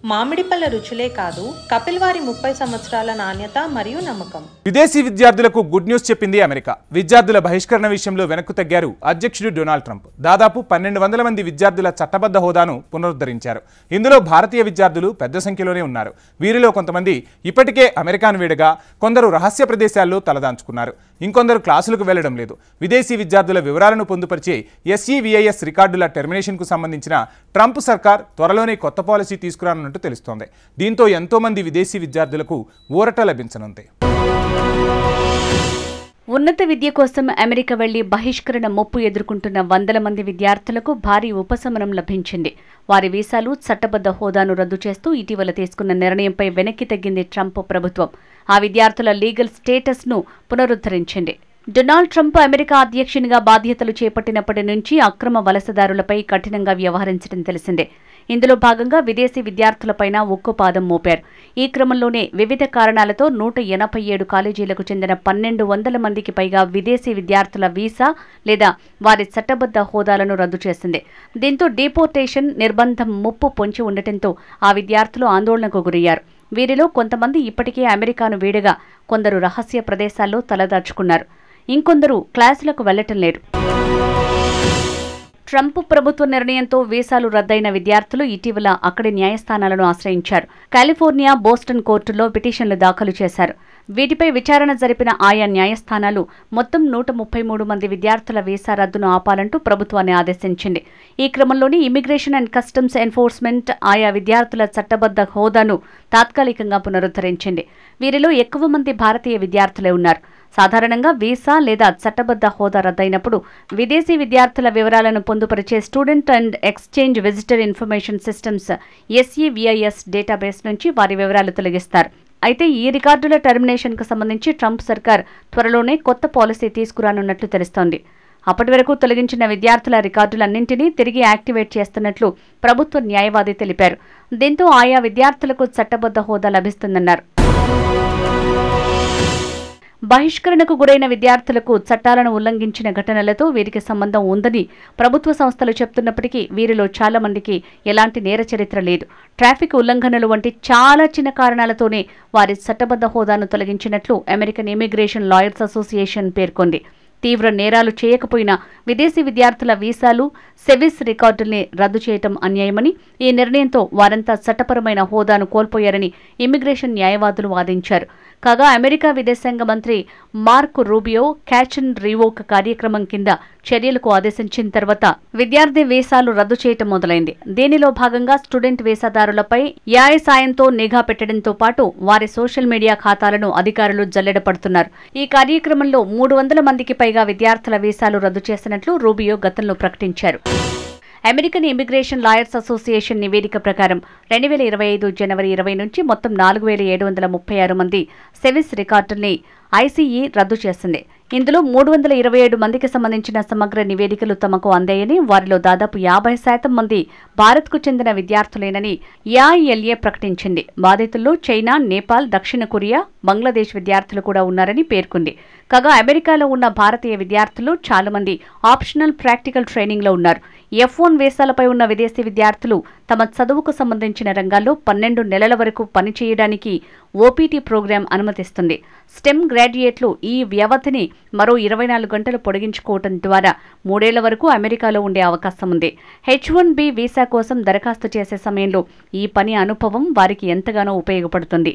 మామిడి పళ్ళ రుచులే కాదు, కపిల్ వారి 30 సంవత్సరాల నాణ్యత మరియు నమ్మకం. విదేశీ విద్యార్థులకు గుడ్ న్యూస్ చెప్పింది అమెరికా. విద్యార్థుల బహిష్కరణ విషయంలో వెనక్కు తగ్గారు అధ్యక్షుడు డొనాల్డ్ ట్రంప్. దాదాపు 1200 మంది విద్యార్థుల చట్టబద్ధ హోదాను పునరుద్ధరించారు. ఇందులో భారతీయ విద్యార్థులు పెద్ద సంఖ్యలోనే ఉన్నారు. వీరిలో కొంతమంది ఇప్పటికే అమెరికాను వీడగా, కొందరు రహస్య ప్రదేశాల్లో తలదాంచుకున్నారు. ఇంకొందరు క్లాసులకు వెళ్లడం లేదు. విదేశీ విద్యార్థుల వివరాలను పొందుపరిచే SEVIS రికార్డుల టెర్మినేషన్కు సంబంధించిన ట్రంప్ సర్కార్ త్వరలోనే కొత్త పాలసీ తీసుకురానున్నట్టు తెలుస్తోంది. దీంతో ఎంతో మంది విదేశీ విద్యార్థులకు ఊరట లభించనుంది. ఉన్నత విద్య కోసం అమెరికా వెళ్లి బహిష్కరణ ముప్పు ఎదుర్కొంటున్న వందల మంది విద్యార్థులకు భారీ ఉపశమనం లభించింది. వారి వీసాలు, చట్టబద్ధ హోదాను రద్దు చేస్తూ ఇటీవల తీసుకున్న నిర్ణయంపై వెనక్కి తగ్గింది ట్రంప్ ప్రభుత్వం. ఆ విద్యార్థుల లీగల్ స్టేటస్ను పునరుద్ధరించింది. డొనాల్డ్ ట్రంప్ అమెరికా అధ్యక్షునిగా బాధ్యతలు చేపట్టినప్పటి నుంచి అక్రమ వలసదారులపై కఠినంగా వ్యవహరించడం తెలిసిందే. ఇందులో భాగంగా విదేశీ విద్యార్థులపైన ఉక్కుపాదం మోపారు. ఈ క్రమంలోనే వివిధ కారణాలతో 187 కాలేజీలకు చెందిన 1200 మందికి పైగా విదేశీ విద్యార్థుల వీసా లేదా వారి చట్టబద్ధ హోదాలను రద్దు చేసింది. దీంతో డిపోర్టేషన్ నిర్బంధం ముప్పు పొంచి ఉండటంతో ఆ విద్యార్థులు ఆందోళనకు గురయ్యారు. వీరిలో కొంతమంది ఇప్పటికే అమెరికాను వీడగా, కొందరు రహస్య ప్రదేశాల్లో తలదాచుకున్నారు. ఇంకొందరు క్లాసులకు వెళ్లటం లేదు. ట్రంప్ ప్రభుత్వ నిర్ణయంతో వీసాలు రద్దయిన విద్యార్థులు ఇటీవల అక్కడి న్యాయస్థానాలను ఆశ్రయించారు. కాలిఫోర్నియా, బోస్టన్ కోర్టులో పిటిషన్లు దాఖలు చేశారు. వీటిపై విచారణ జరిపిన ఆయా న్యాయస్థానాలు మొత్తం 133 మంది విద్యార్థుల వీసా రద్దును ఆపాలంటూ ప్రభుత్వాన్ని ఆదేశించింది. ఈ క్రమంలోనే ఇమిగ్రేషన్ అండ్ కస్టమ్స్ ఎన్ఫోర్స్మెంట్ ఆయా విద్యార్థుల చట్టబద్ధ హోదాను తాత్కాలికంగా పునరుద్ధరించింది. వీరిలో ఎక్కువ మంది భారతీయ విద్యార్థులే ఉన్నారు. సాధారణంగా వీసా లేదా చట్టబద్ధ హోదా రద్దయినప్పుడు విదేశీ విద్యార్థుల వివరాలను పొందుపరిచే student and exchange visitor information systems SEVIS database నుంచి వారి వివరాలు తొలగిస్తారు. అయితే ఈ రికార్డుల టెర్మినేషన్కు సంబంధించి ట్రంప్ సర్కార్ త్వరలోనే కొత్త పాలసీ తీసుకురానున్నట్లు తెలుస్తోంది. అప్పటి వరకు తొలగించిన విద్యార్థుల రికార్డులన్నింటినీ తిరిగి యాక్టివేట్ చేస్తున్నట్లు ప్రభుత్వ న్యాయవాది తెలిపారు. దీంతో ఆయా విద్యార్థులకు చట్టబద్ధ హోదా లభిస్తుందన్నారు. బహిష్కరణకు గురైన విద్యార్థులకు చట్టాలను ఉల్లంఘించిన ఘటనలతో వీరికి సంబంధం ఉందని ప్రభుత్వ సంస్థలు చెప్తున్నప్పటికీ వీరిలో చాలా మందికి ఎలాంటి నేర చరిత్ర లేదు. ట్రాఫిక్ ఉల్లంఘనలు వంటి చాలా చిన్న కారణాలతోనే వారి చట్టబద్ధ హోదాను తొలగించినట్లు అమెరికన్ ఇమిగ్రేషన్ లాయర్స్ అసోసియేషన్ పేర్కొంది. తీవ్ర నేరాలు చేయకపోయినా విదేశీ విద్యార్థుల వీసాలు, సెవిస్ రికార్డుల్ని రద్దు చేయటం అన్యాయమని, ఈ నిర్ణయంతో వారంతా చట్టపరమైన హోదాను కోల్పోయారని ఇమిగ్రేషన్ న్యాయవాదులు వాదించారు. కాగా అమెరికా విదేశాంగ మంత్రి mark Rubio catch and revoke కార్యక్రమం కింద చర్యలకు ఆదేశించిన తర్వాత విద్యార్థి వీసాలు రద్దు చేయటం మొదలైంది. దీనిలో భాగంగా స్టూడెంట్ వీసాదారులపై AI సాయంతో నిఘా పెట్టడంతో పాటు వారి సోషల్ మీడియా ఖాతాలను అధికారులు జల్లెడపడుతున్నారు. ఈ కార్యక్రమంలో 300 మందికి పైగా విద్యార్థుల వీసాలు రద్దు చేసినట్లు రూబియో గతంలో ప్రకటించారు. అమెరికన్ ఇమిగ్రేషన్ లాయర్స్ అసోసియేషన్ నివేదిక ప్రకారం 2025 జనవరి 20 నుంచి మొత్తం 4736 మంది సెవిస్ రికార్డుల్ని ICE రద్దు చేసింది. ఇందులో 327 మందికి సంబంధించిన సమగ్ర నివేదికలు తమకు అందాయని, వారిలో దాదాపు 50% మంది భారత్కు చెందిన విద్యార్థులేనని EILA ప్రకటించింది. బాధితుల్లో చైనా, నేపాల్, దక్షిణ కొరియా, బంగ్లాదేశ్ విద్యార్థులు కూడా ఉన్నారని పేర్కొంది. కాగా అమెరికాలో ఉన్న భారతీయ విద్యార్థులు చాలా మంది ఆప్షనల్ ప్రాక్టికల్ ట్రైనింగ్లో ఉన్నారు. F1 వీసాలపై ఉన్న విదేశీ విద్యార్థులు తమ చదువుకు సంబంధించిన రంగాల్లో 12 నెలల వరకు పనిచేయడానికి OPT ప్రోగ్రాం అనుమతిస్తుంది. స్టెమ్ గ్రాడ్యుయేట్లు ఈ వ్యవధిని మరో 24 గంటలు పొడిగించుకోవడం ద్వారా 3 ఏళ్ల వరకు అమెరికాలో ఉండే అవకాశం ఉంది. H1B వీసా కోసం దరఖాస్తు చేసే సమయంలో ఈ పని అనుభవం వారికి ఎంతగానో ఉపయోగపడుతుంది.